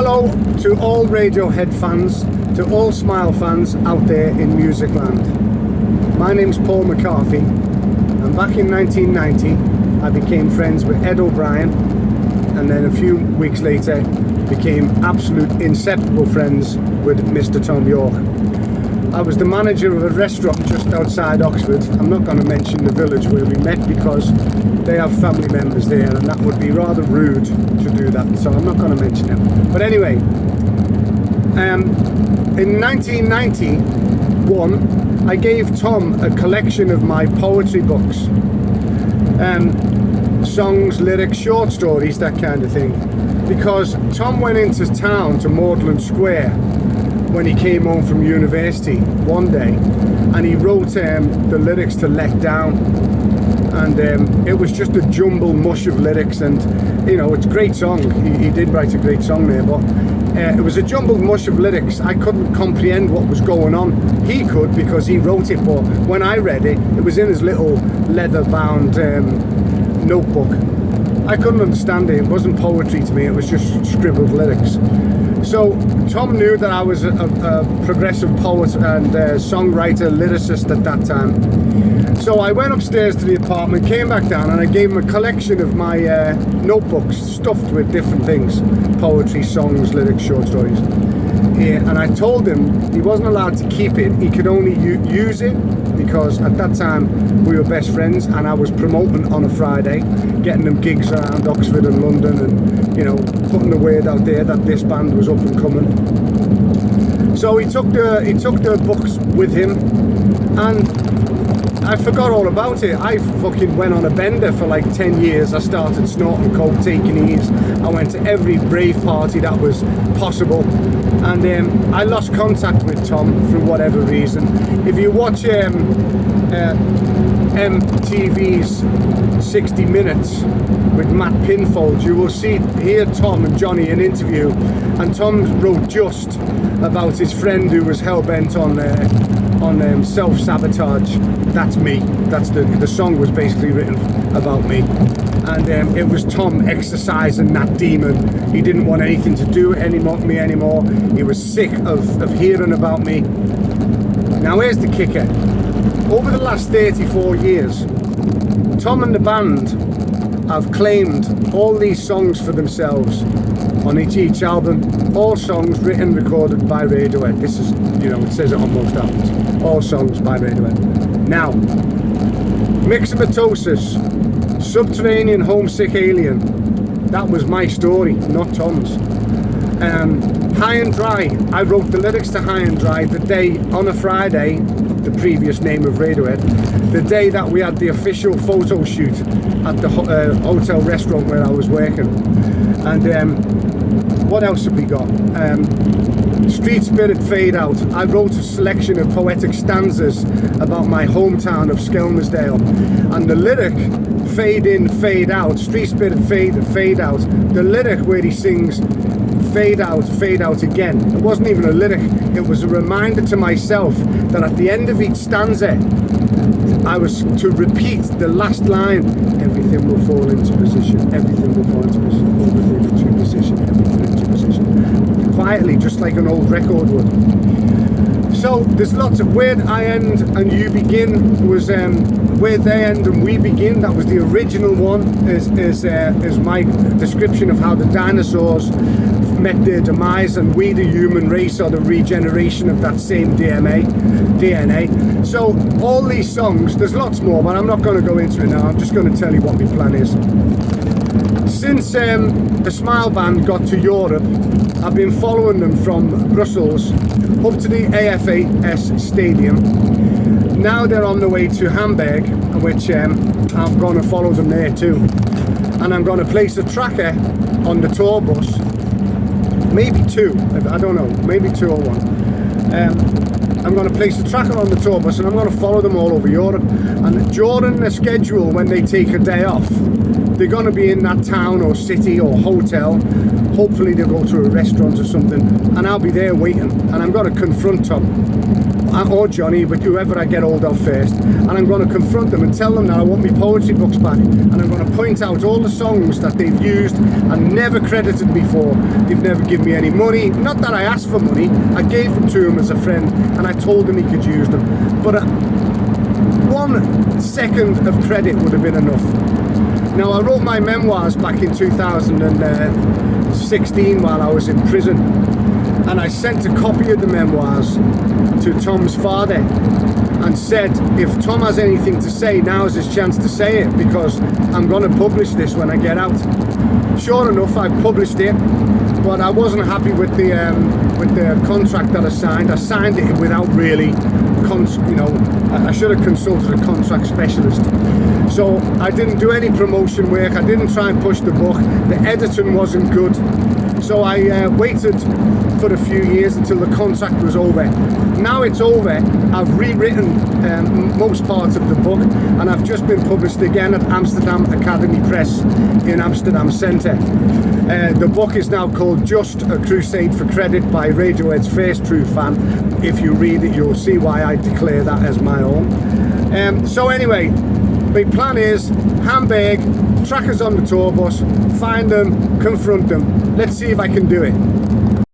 Hello to all Radiohead fans, to all Smile fans out there in music land. My name's Paul McCarthy, and back in 1990 I became friends with Ed O'Brien, and then a few weeks later became absolute inseparable friends with Mr. Tom York. I was the manager of a restaurant just outside Oxford. I'm not going to mention the village where we met because they have family members there and that would be rather rude to do that, so I'm not going to mention them. But anyway, in 1991 I gave Tom a collection of my poetry books, songs, lyrics, short stories, that kind of thing, because Tom went into town to Magdalen Square when he came home from university one day, and he wrote the lyrics to Let Down, and it was just a jumble mush of lyrics, and you know, it's a great song. He did write a great song there, but it was a jumbled mush of lyrics. I couldn't comprehend what was going on. He could, because he wrote it, but when I read it, it was in his little leather bound notebook. I couldn't understand it. It wasn't poetry to me, it was just scribbled lyrics. So Tom knew that I was a progressive poet and songwriter, lyricist at that time. So I went upstairs to the apartment, came back down, and I gave him a collection of my notebooks stuffed with different things: poetry, songs, lyrics, short stories. And I told him he wasn't allowed to keep it, he could only use it, because at that time we were best friends and I was promoting on a Friday, getting them gigs around Oxford and London, and you know, putting the word out there that this band was up and coming. So he took the books with him, and I forgot all about it. I fucking went on a bender for like 10 years. I started snorting coke, taking E's. I went to every rave party that was possible, and I lost contact with Tom for whatever reason. If you watch MTV's 60 Minutes with Matt Pinfold, you will hear Tom and Johnny in an interview, and Tom wrote just about his friend who was hell-bent on self-sabotage. That's me. That's the song was basically written about me, and it was Tom exercising that demon. He didn't want anything to do with me anymore. He was sick of hearing about me. Now here's the kicker. Over the last 34 years, Tom and the band have claimed all these songs for themselves on each album. All songs written, recorded by Radiohead. This is, you know, it says it on most albums. All songs by Radiohead. Now, Myxomatosis, Subterranean Homesick Alien. That was my story, not Tom's. High and Dry. I wrote the lyrics to High and Dry the day, on a Friday, the previous name of Radiohead, the day that we had the official photo shoot at the hotel restaurant where I was working. And what else have we got? Street Spirit, Fade Out. I wrote a selection of poetic stanzas about my hometown of Skelmersdale, and the lyric Fade In, Fade Out, Street Spirit, Fade Out, the lyric where he sings fade out again, it wasn't even a lyric, it was a reminder to myself that at the end of each stanza I was to repeat the last line: everything will fall into position, everything will fall into position, everything into position, everything into position, quietly, just like an old record would. So there's lots of Where I End and You Begin was Where They End and We Begin. That was the original one, is my description of how the dinosaurs met their demise, and we, the human race, are the regeneration of that same DNA. So all these songs, there's lots more, but I'm not going to go into it now. I'm just going to tell you what my plan is. Since the Smile Band got to Europe, I've been following them from Brussels up to the AFAS Stadium. Now they're on the way to Hamburg, which I'm going to follow them there too. And I'm going to place a tracker on the tour bus. Maybe two, I don't know, maybe two or one. I'm going to place a tracker on the tour bus, and I'm going to follow them all over Europe. And during the schedule, when they take a day off, they're going to be in that town or city or hotel hopefully they'll go to a restaurant or something, and I'll be there waiting, and I'm going to confront Tom or Johnny, but whoever I get hold of first, and I'm going to confront them and tell them that I want my poetry books back, and I'm going to point out all the songs that they've used and never credited me for. They've never given me any money, not that I asked for money, I gave them to him as a friend, and I told him he could use them, but 1 second of credit would have been enough. Now, I wrote my memoirs back in 2016 while I was in prison, and I sent a copy of the memoirs to Tom's father and said, if Tom has anything to say, now's his chance to say it, because I'm going to publish this when I get out. Sure enough, I published it, but I wasn't happy with the contract that I signed. I signed it without really, I should have consulted a contract specialist. So I didn't do any promotion work. I didn't try and push the book. The editing wasn't good. So I waited for a few years until the contract was over. Now it's over. I've rewritten most parts of the book, and I've just been published again at Amsterdam Academy Press in Amsterdam Centre. The book is now called Just a Crusade for Credit by Radiohead's first true fan. If you read it, you'll see why I declare that as my own. So anyway, my plan is Hamburg, trackers on the tour bus, find them, confront them. Let's see if I can do it.